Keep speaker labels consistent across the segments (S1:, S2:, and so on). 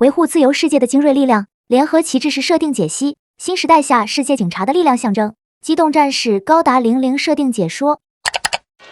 S1: 维护自由世界的精锐力量。联合旗帜式设定解析，新时代下世界警察的力量象征。机动战士高达00设定解说。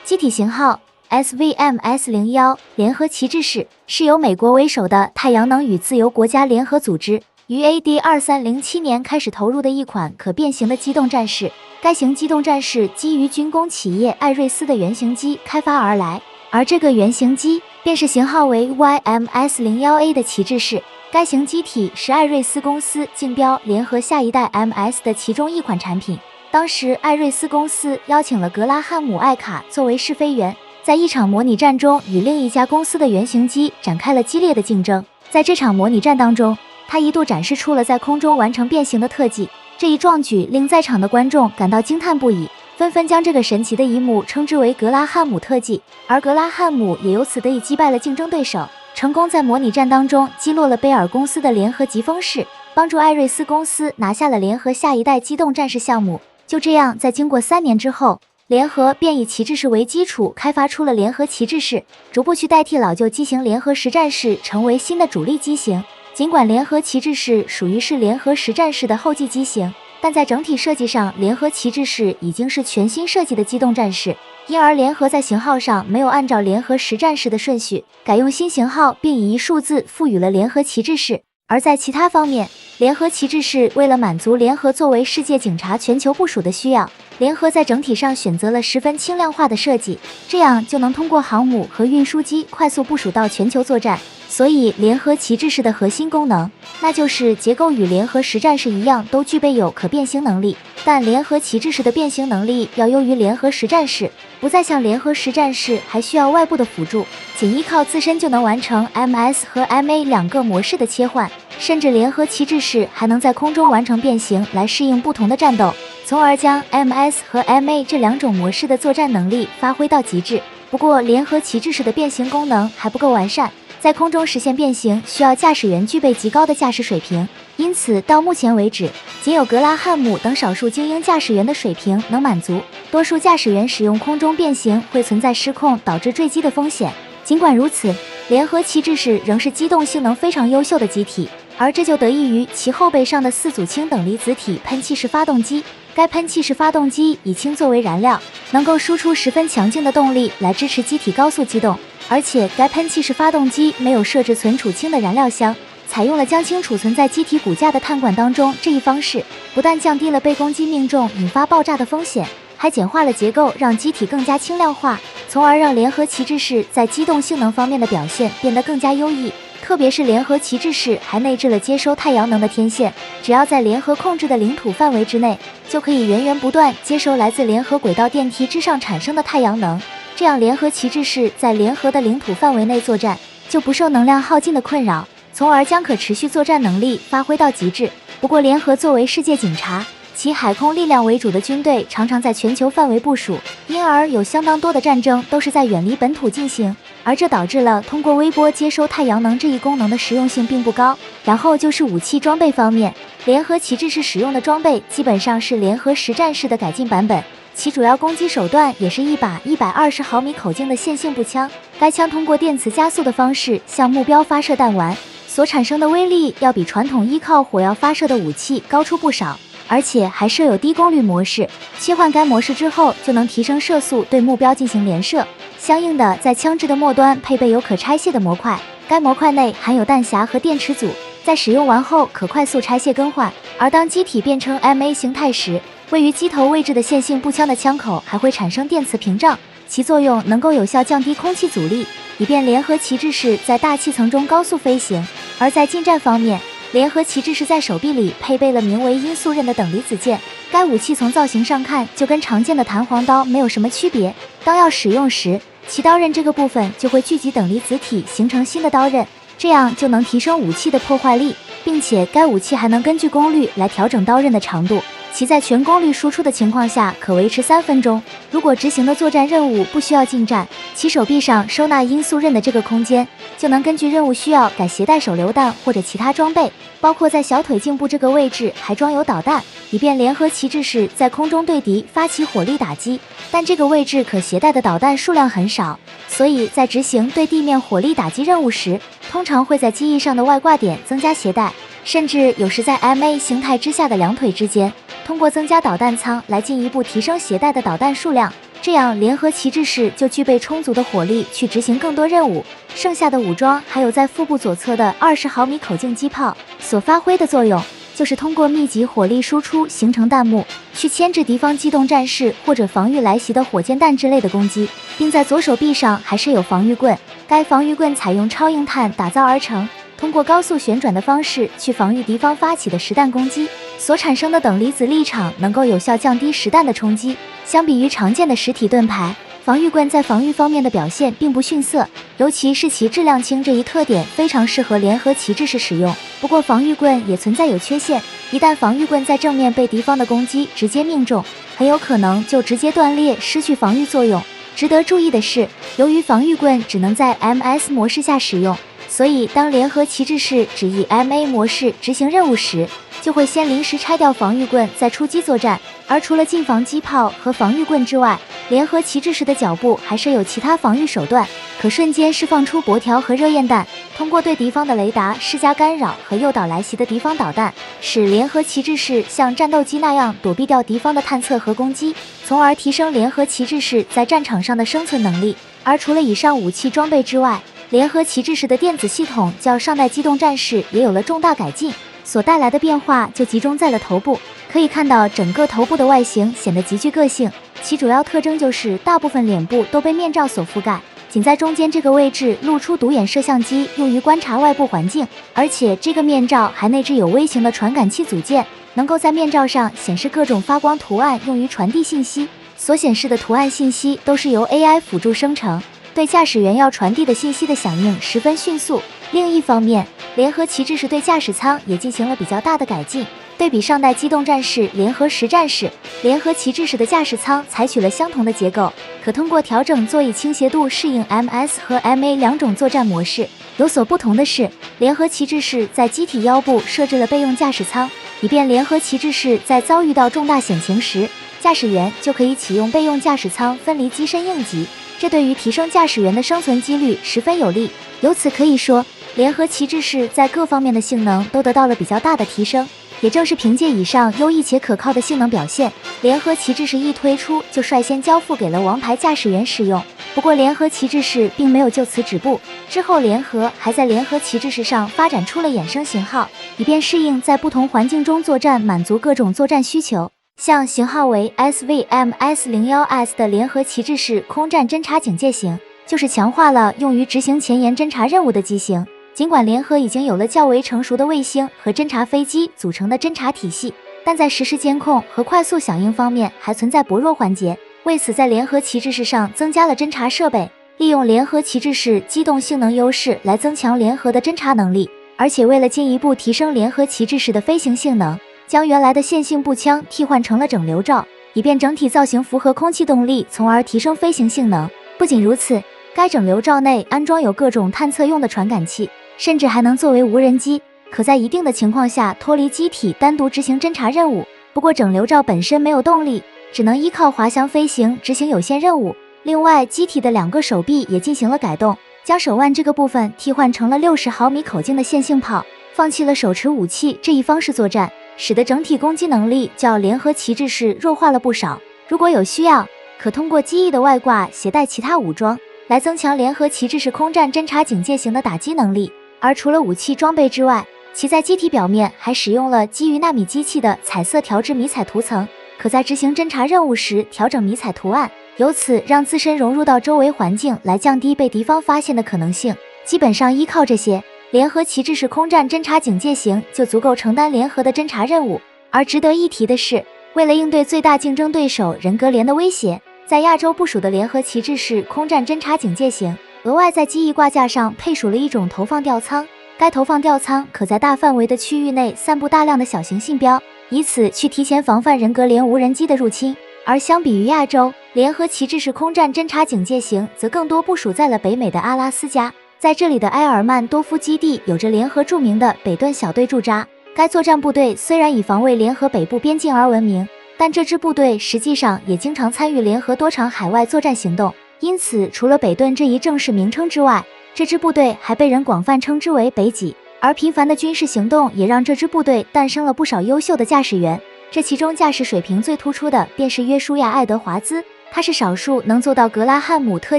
S1: 机体型号 SVMS-01， 联合旗帜式是由美国为首的太阳能与自由国家联合组织于 AD2307 年开始投入的一款可变形的机动战士。该型机动战士基于军工企业艾瑞斯的原型机开发而来，而这个原型机便是型号为 YMS-01A 的旗帜式。该型机体是艾瑞斯公司竞标联合下一代 MS 的其中一款产品。当时艾瑞斯公司邀请了格拉汉姆·艾卡作为试飞员，在一场模拟战中与另一家公司的原型机展开了激烈的竞争。在这场模拟战当中，他一度展示出了在空中完成变形的特技，这一壮举令在场的观众感到惊叹不已，纷纷将这个神奇的一幕称之为格拉汉姆特技，而格拉汉姆也由此得以击败了竞争对手，成功在模拟战当中击落了贝尔公司的联合疾风式，帮助艾瑞斯公司拿下了联合下一代机动战士项目。就这样，在经过3年之后，联合便以旗帜式为基础开发出了联合旗帜式，逐步去代替老旧机型联合实战式，成为新的主力机型。尽管联合旗帜式属于是联合实战式的后继机型，但在整体设计上，联合旗帜式已经是全新设计的机动战士，因而联合在型号上没有按照联合实战式的顺序，改用新型号，并以一数字赋予了联合旗帜式。而在其他方面，联合旗帜式为了满足联合作为世界警察全球部署的需要，联合在整体上选择了十分轻量化的设计，这样就能通过航母和运输机快速部署到全球作战。所以联合旗帜式的核心功能，那就是结构与联合实战式一样，都具备有可变形能力，但联合旗帜式的变形能力要优于联合实战式，不再像联合实战式还需要外部的辅助，仅依靠自身就能完成 MS 和 MA 2个模式的切换，甚至联合旗帜式还能在空中完成变形来适应不同的战斗，从而将 MS 和 MA 这2种模式的作战能力发挥到极致。不过联合旗帜式的变形功能还不够完善，在空中实现变形需要驾驶员具备极高的驾驶水平，因此到目前为止，仅有格拉汉姆等少数精英驾驶员的水平能满足，多数驾驶员使用空中变形会存在失控导致坠机的风险。尽管如此，联合旗帜式仍是机动性能非常优秀的机体，而这就得益于其后背上的4组氢等离子体喷气式发动机。该喷气式发动机以氢作为燃料，能够输出十分强劲的动力来支持机体高速机动，而且该喷气式发动机没有设置存储氢的燃料箱，采用了将氢储存在机体骨架的碳管当中，这一方式不但降低了被攻击命中引发爆炸的风险，还简化了结构，让机体更加轻量化，从而让联合旗帜式在机动性能方面的表现变得更加优异。特别是联合旗帜式还内置了接收太阳能的天线，只要在联合控制的领土范围之内，就可以源源不断接收来自联合轨道电梯之上产生的太阳能，这样联合旗帜式在联合的领土范围内作战就不受能量耗尽的困扰，从而将可持续作战能力发挥到极致。不过联合作为世界警察，其海空力量为主的军队常常在全球范围部署，因而有相当多的战争都是在远离本土进行，而这导致了通过微波接收太阳能这一功能的实用性并不高。然后就是武器装备方面，联合旗帜式使用的装备基本上是联合实战式的改进版本，其主要攻击手段也是一把120毫米口径的线性步枪。该枪通过电磁加速的方式向目标发射弹丸，所产生的威力要比传统依靠火药发射的武器高出不少，而且还设有低功率模式，切换该模式之后就能提升射速，对目标进行连射。相应的，在枪支的末端配备有可拆卸的模块，该模块内含有弹匣和电池组，在使用完后可快速拆卸更换。而当机体变成 MA 形态时，位于机头位置的线性步枪的枪口还会产生电磁屏障，其作用能够有效降低空气阻力，以便联合旗帜式在大气层中高速飞行。而在近战方面，联合旗帜式在手臂里配备了名为音速刃的等离子剑，该武器从造型上看就跟常见的弹簧刀没有什么区别，当要使用时，其刀刃这个部分就会聚集等离子体形成新的刀刃，这样就能提升武器的破坏力，并且该武器还能根据功率来调整刀刃的长度。其在全功率输出的情况下可维持3分钟。如果执行的作战任务不需要近战，其手臂上收纳音速刃的这个空间，就能根据任务需要改携带手榴弹或者其他装备，包括在小腿颈部这个位置还装有导弹，以便联合旗帜式在空中对敌发起火力打击。但这个位置可携带的导弹数量很少，所以在执行对地面火力打击任务时，通常会在机翼上的外挂点增加携带，甚至有时在 MA 形态之下的两腿之间，通过增加导弹舱来进一步提升携带的导弹数量。这样联合旗帜式就具备充足的火力去执行更多任务。剩下的武装还有在腹部左侧的20毫米口径机炮所发挥的作用，就是通过密集火力输出形成弹幕，去牵制敌方机动战士或者防御来袭的火箭弹之类的攻击，并在左手臂上还设有防御棍。该防御棍采用超硬碳打造而成，通过高速旋转的方式去防御敌方发起的实弹攻击，所产生的等离子力场能够有效降低实弹的冲击。相比于常见的实体盾牌，防御棍在防御方面的表现并不逊色，尤其是其质量轻这一特点非常适合联合旗帜式使用。不过防御棍也存在有缺陷，一旦防御棍在正面被敌方的攻击直接命中，很有可能就直接断裂，失去防御作用。值得注意的是，由于防御棍只能在 MS 模式下使用，所以当联合旗帜式只以 MA 模式执行任务时，就会先临时拆掉防御棍再出击作战。而除了近防机炮和防御棍之外，联合旗帜式的脚部还设有其他防御手段，可瞬间释放出箔条和热焰弹，通过对敌方的雷达施加干扰和诱导来袭的敌方导弹，使联合旗帜式像战斗机那样躲避掉敌方的探测和攻击，从而提升联合旗帜式在战场上的生存能力。而除了以上武器装备之外，联合旗帜式的电子系统较上代机动战士也有了重大改进，所带来的变化就集中在了头部。可以看到整个头部的外形显得极具个性，其主要特征就是大部分脸部都被面罩所覆盖，仅在中间这个位置露出独眼摄像机，用于观察外部环境。而且这个面罩还内置有微型的传感器组件，能够在面罩上显示各种发光图案，用于传递信息。所显示的图案信息都是由 AI 辅助生成，对驾驶员要传递的信息的响应十分迅速。另一方面，联合旗帜式对驾驶舱也进行了比较大的改进。对比上代机动战士联合实战士，联合旗帜式的驾驶舱采取了相同的结构，可通过调整座椅倾斜度适应 MS 和 MA 两种作战模式。有所不同的是，联合旗帜式在机体腰部设置了备用驾驶舱，以便联合旗帜式在遭遇到重大险情时，驾驶员就可以启用备用驾驶舱分离机身应急，这对于提升驾驶员的生存几率十分有利。由此可以说，联合旗帜式在各方面的性能都得到了比较大的提升。也正是凭借以上优异且可靠的性能表现，联合旗帜式一推出就率先交付给了王牌驾驶员使用。不过联合旗帜式并没有就此止步，之后联合还在联合旗帜式上发展出了衍生型号，以便适应在不同环境中作战，满足各种作战需求。像型号为 SVM-S01S 的联合旗帜式空战侦察警戒型，就是强化了用于执行前沿侦察任务的机型。尽管联合已经有了较为成熟的卫星和侦察飞机组成的侦察体系，但在实时监控和快速响应方面还存在薄弱环节。为此，在联合旗帜式上增加了侦察设备，利用联合旗帜式机动性能优势来增强联合的侦察能力。而且为了进一步提升联合旗帜式的飞行性能，将原来的线性步枪替换成了整流罩，以便整体造型符合空气动力，从而提升飞行性能。不仅如此，该整流罩内安装有各种探测用的传感器，甚至还能作为无人机，可在一定的情况下脱离机体单独执行侦察任务。不过整流罩本身没有动力，只能依靠滑翔飞行执行有限任务。另外，机体的2个手臂也进行了改动，将手腕这个部分替换成了60毫米口径的线性炮，放弃了手持武器这一方式作战，使得整体攻击能力较联合旗帜式弱化了不少。如果有需要，可通过机翼的外挂携带其他武装，来增强联合旗帜式空战侦察警戒型的打击能力。而除了武器装备之外，其在机体表面还使用了基于纳米机器的彩色调制迷彩涂层，可在执行侦察任务时调整迷彩图案，由此让自身融入到周围环境，来降低被敌方发现的可能性。基本上依靠这些，联合旗帜式空战侦察警戒型就足够承担联合的侦察任务。而值得一提的是，为了应对最大竞争对手人格联的威胁，在亚洲部署的联合旗帜式空战侦察警戒型额外在机翼挂架上配属了一种投放吊舱，该投放吊舱可在大范围的区域内散布大量的小型信标，以此去提前防范人格联无人机的入侵。而相比于亚洲，联合旗帜式空战侦察警戒型则更多部署在了北美的阿拉斯加。在这里的埃尔曼多夫基地有着联合著名的北顿小队驻扎。该作战部队虽然以防卫联合北部边境而闻名，但这支部队实际上也经常参与联合多场海外作战行动。因此，除了北顿这一正式名称之外，这支部队还被人广泛称之为北极。而频繁的军事行动也让这支部队诞生了不少优秀的驾驶员。这其中驾驶水平最突出的便是约书亚·爱德华兹，他是少数能做到格拉汉姆特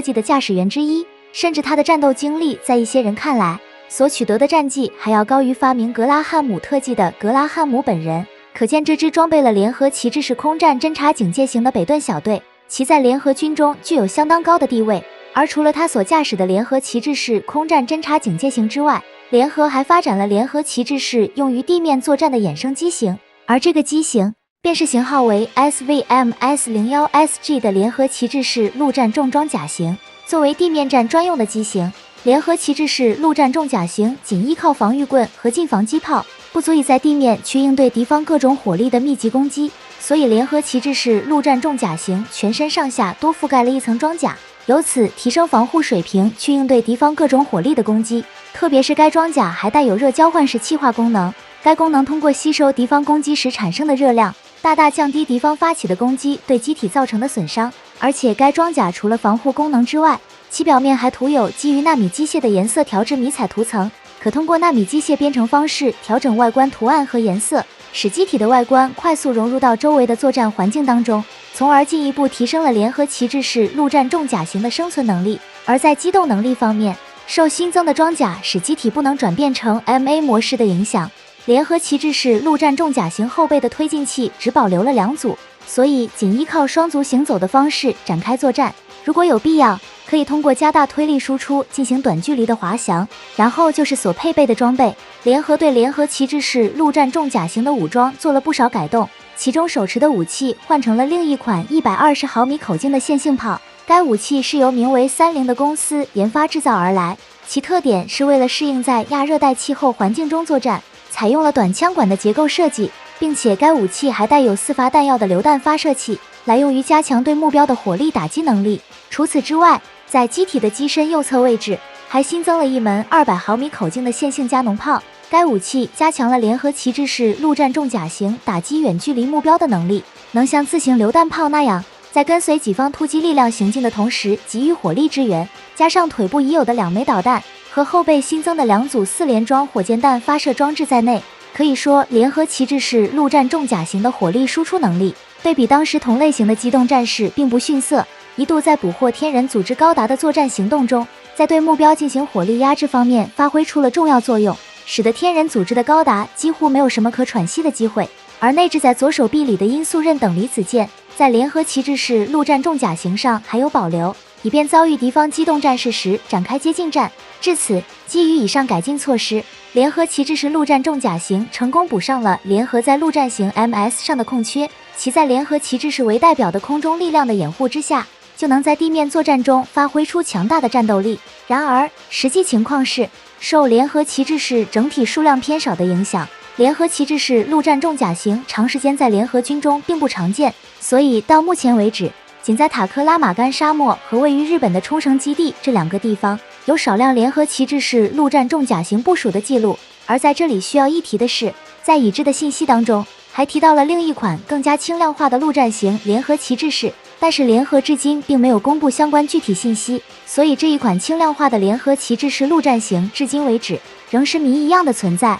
S1: 技的驾驶员之一，甚至他的战斗经历在一些人看来，所取得的战绩还要高于发明格拉汉姆特技的格拉汉姆本人。可见这支装备了联合旗帜式空战侦察警戒型的北顿小队，其在联合军中具有相当高的地位。而除了他所驾驶的联合旗帜式空战侦察警戒型之外，联合还发展了联合旗帜式用于地面作战的衍生机型，而这个机型便是型号为 SVM-S01SG 的联合旗帜式陆战重装甲型。作为地面战专用的机型，联合旗帜式陆战重甲型仅依靠防御棍和近防机炮，不足以在地面去应对敌方各种火力的密集攻击，所以联合旗帜式陆战重甲型全身上下多覆盖了一层装甲，由此提升防护水平，去应对敌方各种火力的攻击。特别是该装甲还带有热交换式气化功能，该功能通过吸收敌方攻击时产生的热量，大大降低敌方发起的攻击对机体造成的损伤。而且该装甲除了防护功能之外，其表面还涂有基于纳米机械的颜色调制迷彩涂层，可通过纳米机械编程方式调整外观图案和颜色，使机体的外观快速融入到周围的作战环境当中，从而进一步提升了联合旗帜式陆战重甲型的生存能力。而在机动能力方面，受新增的装甲使机体不能转变成 MA 模式的影响，联合旗帜式陆战重甲型后备的推进器只保留了2组，所以仅依靠双足行走的方式展开作战。如果有必要，可以通过加大推力输出进行短距离的滑翔。然后就是所配备的装备，联合对联合旗帜式陆战重甲型的武装做了不少改动，其中手持的武器换成了另一款120毫米口径的线性炮。该武器是由名为30的公司研发制造而来，其特点是为了适应在亚热带气候环境中作战，采用了短枪管的结构设计，并且该武器还带有4发弹药的榴弹发射器，来用于加强对目标的火力打击能力。除此之外，在机体的机身右侧位置还新增了一门200毫米口径的线性加农炮，该武器加强了联合旗帜式陆战重甲型打击远距离目标的能力，能像自行榴弹炮那样在跟随己方突击力量行进的同时给予火力支援，加上腿部已有的2枚导弹和后备新增的2组4连装火箭弹发射装置在内，可以说联合旗帜式陆战重甲型的火力输出能力对比当时同类型的机动战士并不逊色，一度在捕获天人组织高达的作战行动中，在对目标进行火力压制方面发挥出了重要作用，使得天人组织的高达几乎没有什么可喘息的机会。而内置在左手臂里的音速刃等离子键，在联合旗帜式陆战重甲型上还有保留，以便遭遇敌方机动战士时展开接近战。至此，基于以上改进措施，联合旗帜式陆战重甲型成功补上了联合在陆战型 MS 上的空缺，其在联合旗帜式为代表的空中力量的掩护之下，就能在地面作战中发挥出强大的战斗力。然而，实际情况是，受联合旗帜式整体数量偏少的影响，联合旗帜式陆战重甲型长时间在联合军中并不常见，所以到目前为止，仅在塔克拉玛干沙漠和位于日本的冲绳基地这2个地方有少量联合旗帜式陆战重甲型部署的记录。而在这里需要一提的是，在已知的信息当中还提到了另一款更加轻量化的陆战型联合旗帜式，但是联合至今并没有公布相关具体信息，所以这一款轻量化的联合旗帜式陆战型至今为止仍是谜一样的存在。